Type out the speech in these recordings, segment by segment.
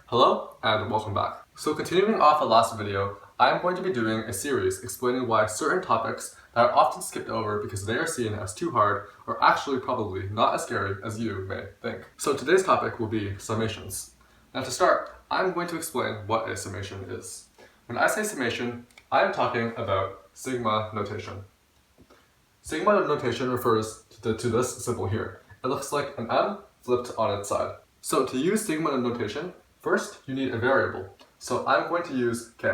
Hello and welcome back. So continuing off the last video, I am going to be doing a series explaining why certain topics that are often skipped over because they are seen as too hard are actually probably not as scary as you may think. So today's topic will be summations. Now to start, I'm going to explain what a summation is. When I say summation, I am talking about sigma notation. Sigma notation refers to this symbol here. It looks like an M flipped on its side. So to use sigma notation, first you need a variable. So I'm going to use k.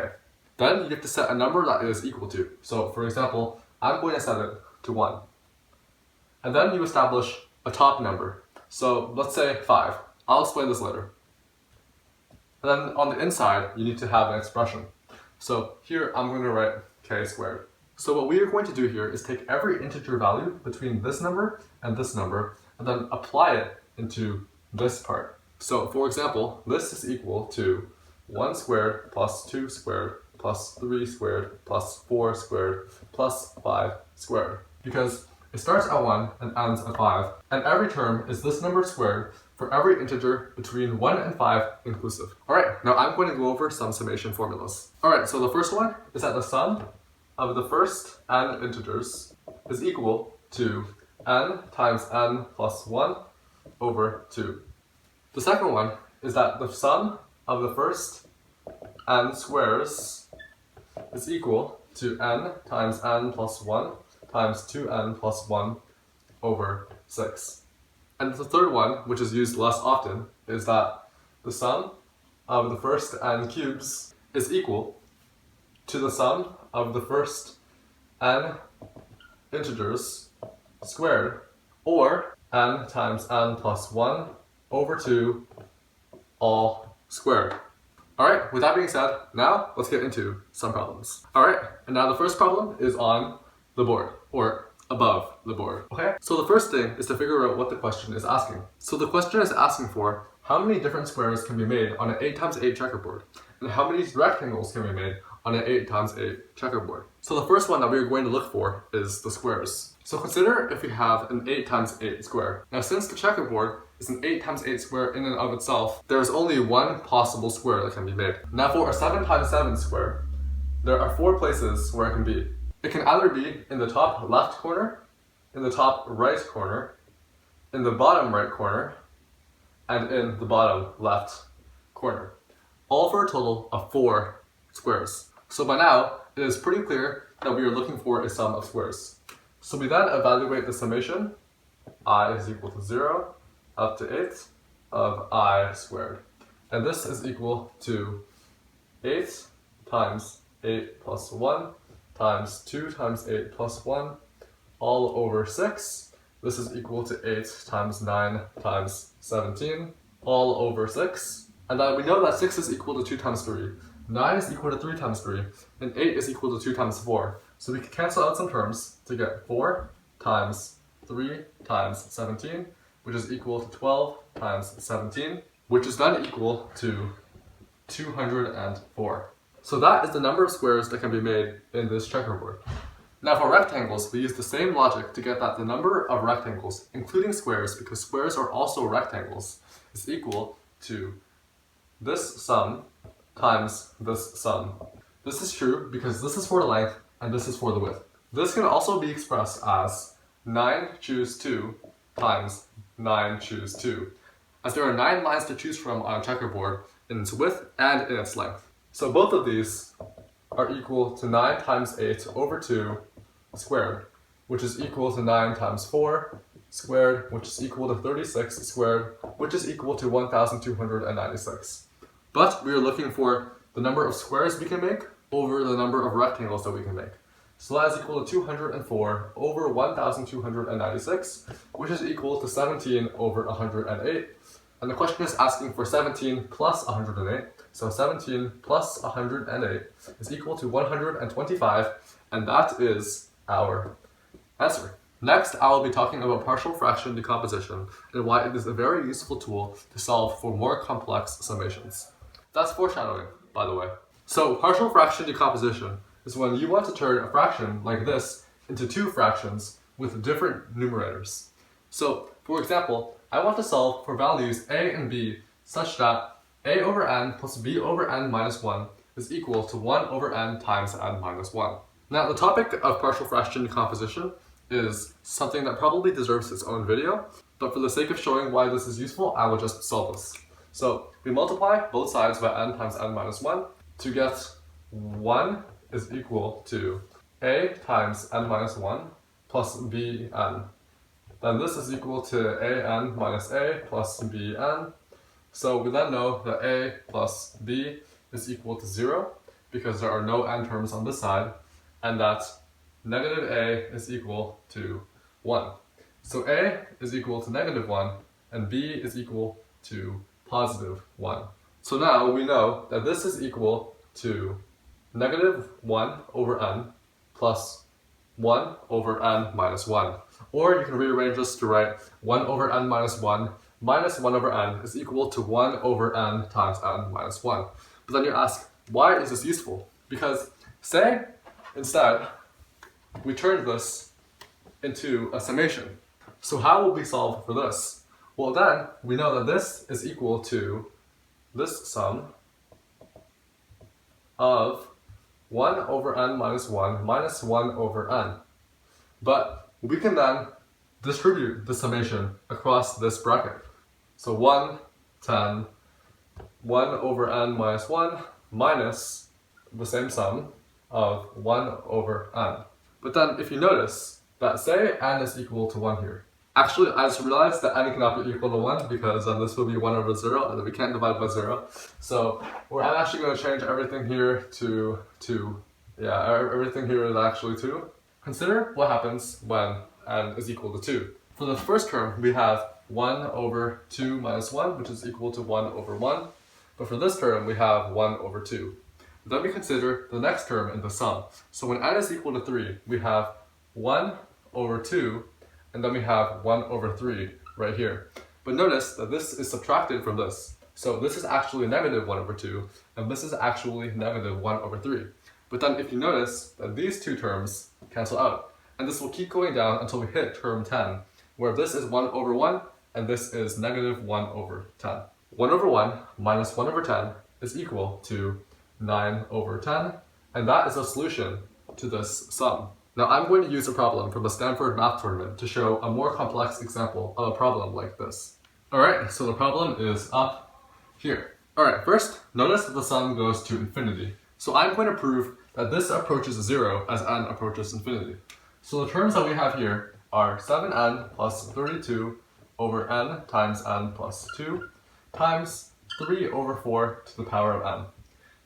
Then you have to set a number that is equal to. So for example, I'm going to set it to 1. And then you establish a top number. So let's say 5. I'll explain this later. And then on the inside, you need to have an expression. So here I'm going to write k squared. So what we are going to do here is take every integer value between this number and then apply it into this part. So for example, this is equal to 1 squared plus 2 squared plus 3 squared plus 4 squared plus 5 squared. Because it starts at 1 and ends at 5, and every term is this number squared for every integer between 1 and 5 inclusive. Alright, now I'm going to go over some summation formulas. Alright, so the first one is that the sum of the first n integers is equal to n times n plus 1 over 2. The second one is that the sum of the first n squares is equal to n times n plus 1 times 2n plus 1 over 6. And the third one, which is used less often, is that the sum of the first n cubes is equal to the sum of the first n integers squared, or n times n plus 1 over 2 all squared. Alright, with that being said, now let's get into some problems. Alright, and now the first problem is on the board, or above the board. Okay, so the first thing is to figure out what the question is asking. So the question is asking for how many different squares can be made on an 8x8 checkerboard, and how many rectangles can be made on an 8x8 checkerboard. So the first one that we are going to look for is the squares. So consider if we have an 8x8 square. Now since the checkerboard is an 8x8 square in and of itself, there is only one possible square that can be made. Now for a 7x7 square, there are 4 places where it can be. It can either be in the top left corner, in the top right corner, in the bottom right corner, and in the bottom left corner. All for a total of 4 squares. So by now, it is pretty clear that we are looking for a sum of squares. So we then evaluate the summation, I is equal to 0 up to 8 of I squared. And this is equal to 8 times 8 plus 1 times 2 times 8 plus 1 all over 6. This is equal to 8 times 9 times 17 all over 6. And then we know that 6 is equal to 2 times 3. 9 is equal to 3 times 3, and 8 is equal to 2 times 4. So we can cancel out some terms to get 4 times 3 times 17, which is equal to 12 times 17, which is then equal to 204. So that is the number of squares that can be made in this checkerboard. Now for rectangles, we use the same logic to get that the number of rectangles, including squares, because squares are also rectangles, is equal to this sum times this sum. This is true because this is for the length and this is for the width. This can also be expressed as 9 choose 2 times 9 choose 2, as there are 9 lines to choose from on a checkerboard in its width and in its length. So both of these are equal to 9 times 8 over 2 squared, which is equal to 9 times 4 squared, which is equal to 36 squared, which is equal to 1296. But we are looking for the number of squares we can make over the number of rectangles that we can make. So that is equal to 204 over 1296, which is equal to 17 over 108. And the question is asking for 17 plus 108. So 17 plus 108 is equal to 125, and that is our answer. Next, I will be talking about partial fraction decomposition and why it is a very useful tool to solve for more complex summations. That's foreshadowing, by the way. So partial fraction decomposition is when you want to turn a fraction like this into 2 fractions with different numerators. So, for example, I want to solve for values a and b such that a over n plus b over n minus 1 is equal to 1 over n times n minus 1. Now, the topic of partial fraction decomposition is something that probably deserves its own video, but for the sake of showing why this is useful, I will just solve this. So we multiply both sides by n times n minus 1 to get 1 is equal to a times n minus 1 plus bn. Then this is equal to an minus a plus bn. So we then know that a plus b is equal to 0 because there are no n terms on this side, and that negative a is equal to 1. So a is equal to negative 1 and b is equal to positive 1. So now we know that this is equal to negative 1 over n plus 1 over n minus 1. Or you can rearrange this to write 1 over n minus 1 minus 1 over n is equal to 1 over n times n minus 1. But then you ask, why is this useful? Because say, instead, we turned this into a summation. So how will we solve for this? Well then, we know that this is equal to this sum of 1 over n minus 1 minus 1 over n. But we can then distribute the summation across this bracket. So 1, 10, 1 over n minus 1 minus the same sum of 1 over n. But then if you notice that say n is equal to 1 here. Actually, I just realized that n cannot be equal to 1 because this will be 1 over 0 and then we can't divide by 0. So I'm actually going to change everything here to 2. Yeah, everything here is actually 2. Consider what happens when n is equal to 2. For the first term, we have 1 over 2 minus 1, which is equal to 1 over 1. But for this term, we have 1 over 2. Then we consider the next term in the sum. So when n is equal to 3, we have 1 over 2, and then we have 1 over 3 right here. But notice that this is subtracted from this. So this is actually negative 1 over 2, and this is actually negative 1 over 3. But then if you notice that these two terms cancel out, and this will keep going down until we hit term 10, where this is 1 over 1, and this is negative 1 over 10. 1 over 1 minus 1 over 10 is equal to 9 over 10, and that is a solution to this sum. Now I'm going to use a problem from the Stanford Math Tournament to show a more complex example of a problem like this. Alright, so the problem is up here. Alright, first, notice that the sum goes to infinity. So I'm going to prove that this approaches 0 as n approaches infinity. So the terms that we have here are 7n plus 32 over n times n plus 2 times 3 over 4 to the power of n.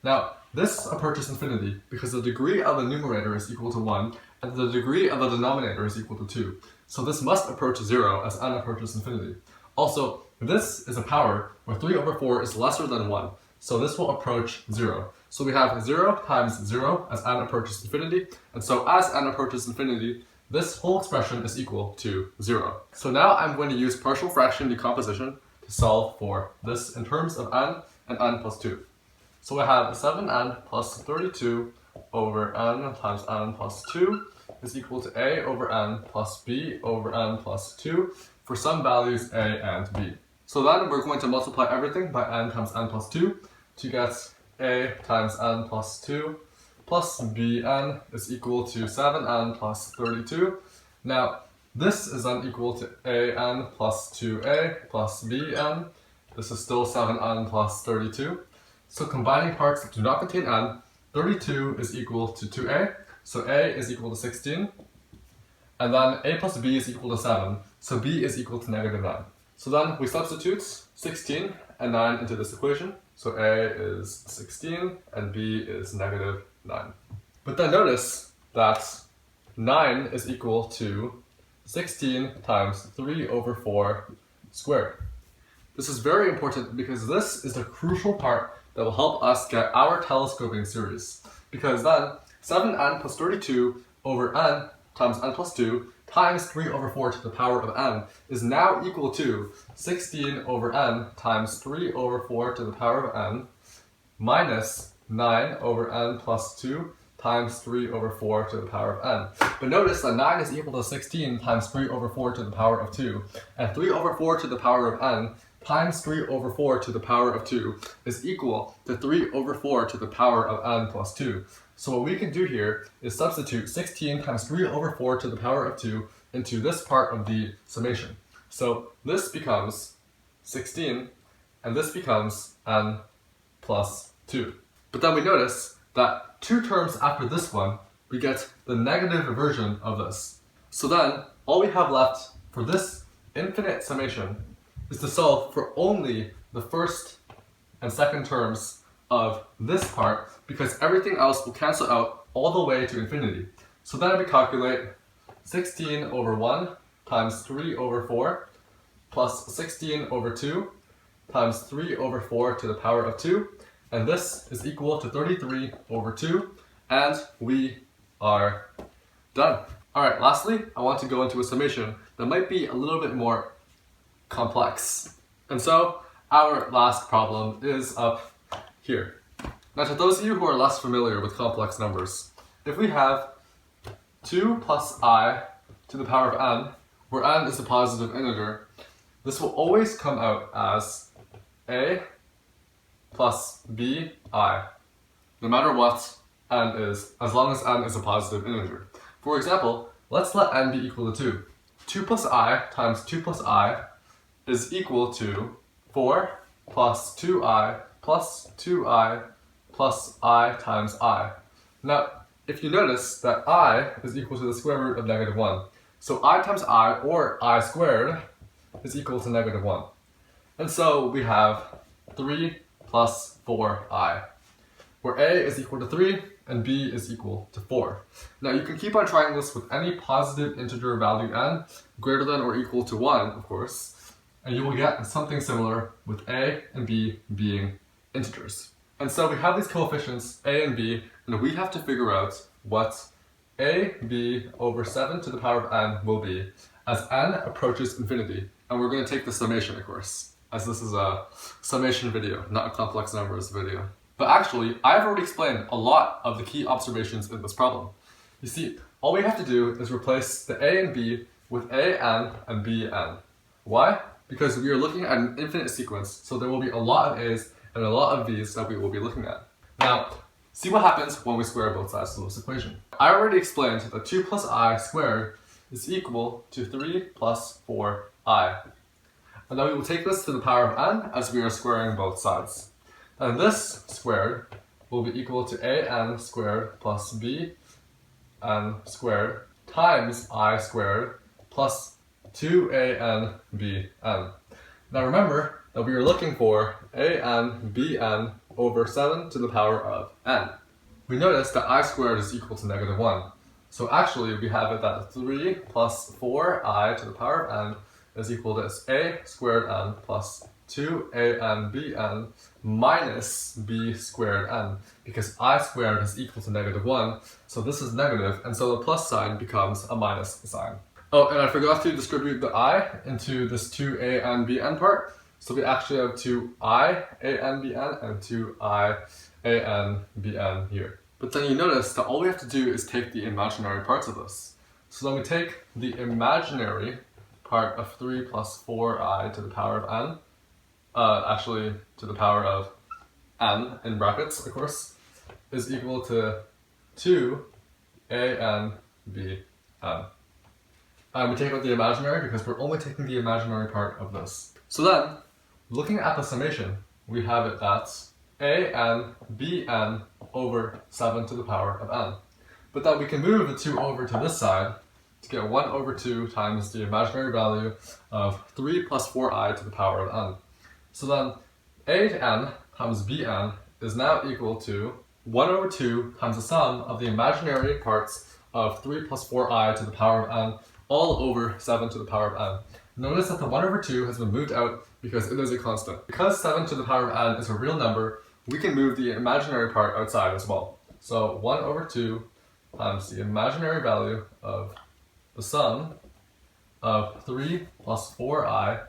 Now, this approaches infinity because the degree of the numerator is equal to 1 and the degree of the denominator is equal to 2. So this must approach 0 as n approaches infinity. Also, this is a power where 3 over 4 is lesser than 1. So this will approach 0. So we have 0 times 0 as n approaches infinity. And so as n approaches infinity, this whole expression is equal to 0. So now I'm going to use partial fraction decomposition to solve for this in terms of n and n plus 2. So I have 7n plus 32 over n times n plus 2 is equal to a over n plus b over n plus 2 for some values a and b. So then we're going to multiply everything by n times n plus 2 to get a times n plus 2 plus bn is equal to 7n plus 32. Now this is then equal to an plus 2a plus bn. This is still 7n plus 32. So combining parts that do not contain n, 32 is equal to 2a, so a is equal to 16, and then a plus b is equal to 7, so b is equal to negative 9. So then we substitute 16 and 9 into this equation, so a is 16 and b is negative 9. But then notice that 9 is equal to 16 times 3 over 4 squared. This is very important because this is the crucial part that will help us get our telescoping series. Because then 7n plus 32 over n times n plus 2 times 3 over 4 to the power of n is now equal to 16 over n times 3 over 4 to the power of n minus 9 over n plus 2 times 3 over 4 to the power of n. But notice that 9 is equal to 16 times 3 over 4 to the power of 2, and 3 over 4 to the power of n times 3 over 4 to the power of 2 is equal to 3 over 4 to the power of n plus 2. So what we can do here is substitute 16 times 3 over 4 to the power of 2 into this part of the summation. So this becomes 16, and this becomes n plus 2. But then we notice that 2 terms after this one, we get the negative version of this. So then, all we have left for this infinite summation is to solve for only the first and second terms of this part, because everything else will cancel out all the way to infinity. So then we calculate 16 over 1 times 3 over 4 plus 16 over 2 times 3 over 4 to the power of 2, and this is equal to 33 over 2, and we are done. Alright, lastly, I want to go into a summation that might be a little bit more complex. And so, our last problem is up here. Now, to those of you who are less familiar with complex numbers, if we have 2 plus I to the power of n, where n is a positive integer, this will always come out as a plus bi, no matter what n is, as long as n is a positive integer. For example, let's let n be equal to 2. 2 plus I times 2 plus I is equal to 4 plus 2i plus 2i plus I times I. Now, if you notice that I is equal to the square root of negative 1, so I times I, or I squared, is equal to negative 1. And so we have 3 plus 4i, where a is equal to 3 and b is equal to 4. Now you can keep on trying this with any positive integer value n, greater than or equal to 1, of course, and you will get something similar with a and b being integers. And so we have these coefficients a and b, and we have to figure out what ab over 7 to the power of n will be as n approaches infinity. And we're going to take the summation, of course, as this is a summation video, not a complex numbers video. But actually, I've already explained a lot of the key observations in this problem. You see, all we have to do is replace the a and b with a(n) and b(n). Why? Because we are looking at an infinite sequence, so there will be a lot of a's and a lot of b's that we will be looking at. Now, see what happens when we square both sides of this equation. I already explained that 2 plus I squared is equal to 3 plus 4i. And then we will take this to the power of n as we are squaring both sides. And this squared will be equal to a(n) squared plus b(n) squared times I squared plus 2a(n) bn. Now remember that we are looking for a(n) bn over 7 to the power of n. We notice that I squared is equal to negative 1. So actually we have it that 3 plus 4i to the power of n is equal to a squared n plus 2a(n) bn minus b squared n, because I squared is equal to negative 1, so this is negative, and so the plus sign becomes a minus sign. Oh, and I forgot to distribute the I into this 2a(n) bn part, so we actually have 2i(n) bn and 2i(n) bn here. But then you notice that all we have to do is take the imaginary parts of this. So then we take the imaginary part of 3 plus 4i to the power of n, actually to the power of n in brackets, of course, is equal to 2a(n) bn. And we take out the imaginary because we're only taking the imaginary part of this. So then, looking at the summation, we have it that a(n) bn over 7 to the power of n. But then we can move the 2 over to this side to get 1 over 2 times the imaginary value of 3 plus 4i to the power of n. So then a(n) times bn is now equal to 1 over 2 times the sum of the imaginary parts of 3 plus 4i to the power of n all over 7 to the power of n. Notice that the 1 over 2 has been moved out because it is a constant. Because 7 to the power of n is a real number, we can move the imaginary part outside as well. So 1 over 2 times the imaginary value of the sum of 3 plus 4i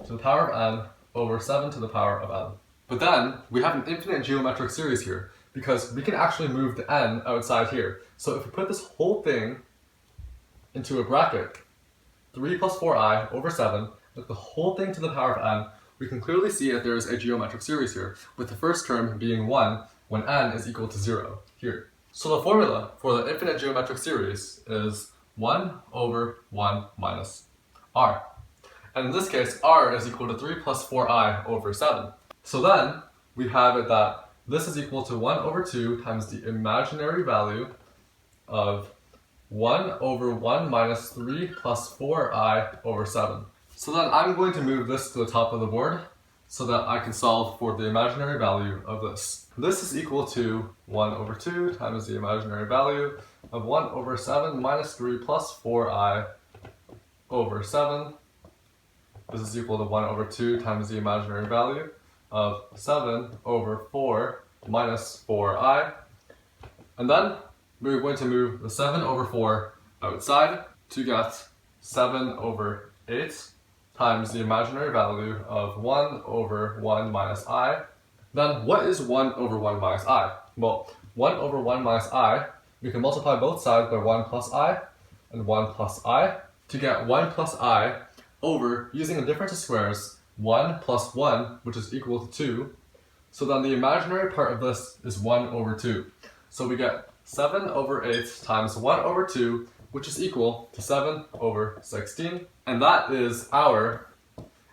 to the power of n over 7 to the power of n. But then, we have an infinite geometric series here, because we can actually move the n outside here. So if we put this whole thing into a bracket, 3 plus 4i over 7, like the whole thing to the power of n, we can clearly see that there is a geometric series here, with the first term being 1 when n is equal to 0 here. So the formula for the infinite geometric series is 1 over 1 minus r. And in this case, r is equal to 3 plus 4i over 7. So then, we have it that this is equal to 1 over 2 times the imaginary value of 1 over 1 minus 3 plus 4i over 7. So then I'm going to move this to the top of the board so that I can solve for the imaginary value of this. This is equal to 1 over 2 times the imaginary value of 1 over 7 minus 3 plus 4i over 7. This is equal to 1 over 2 times the imaginary value of 7 over 4 minus 4i. And then we're going to move the 7 over 4 outside to get 7 over 8 times the imaginary value of 1 over 1 minus I. Then what is 1 over 1 minus I? Well, 1 over 1 minus I, we can multiply both sides by 1 plus I and 1 plus I to get 1 plus I over, using the difference of squares, 1 plus 1, which is equal to 2. So then the imaginary part of this is 1 over 2. So we get 7 over 8 times 1 over 2, which is equal to 7 over 16. And that is our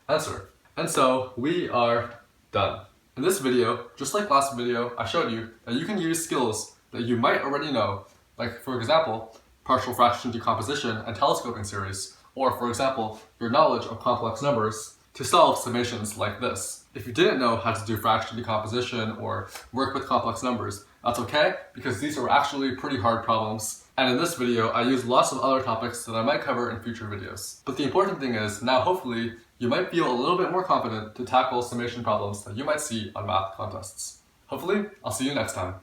answer. And so we are done. In this video, just like last video, I showed you that you can use skills that you might already know, like for example, partial fraction decomposition and telescoping series, or for example, your knowledge of complex numbers to solve summations like this. If you didn't know how to do fraction decomposition or work with complex numbers, that's okay, because these are actually pretty hard problems. And in this video, I use lots of other topics that I might cover in future videos. But the important thing is, now hopefully, you might feel a little bit more confident to tackle summation problems that you might see on math contests. Hopefully, I'll see you next time.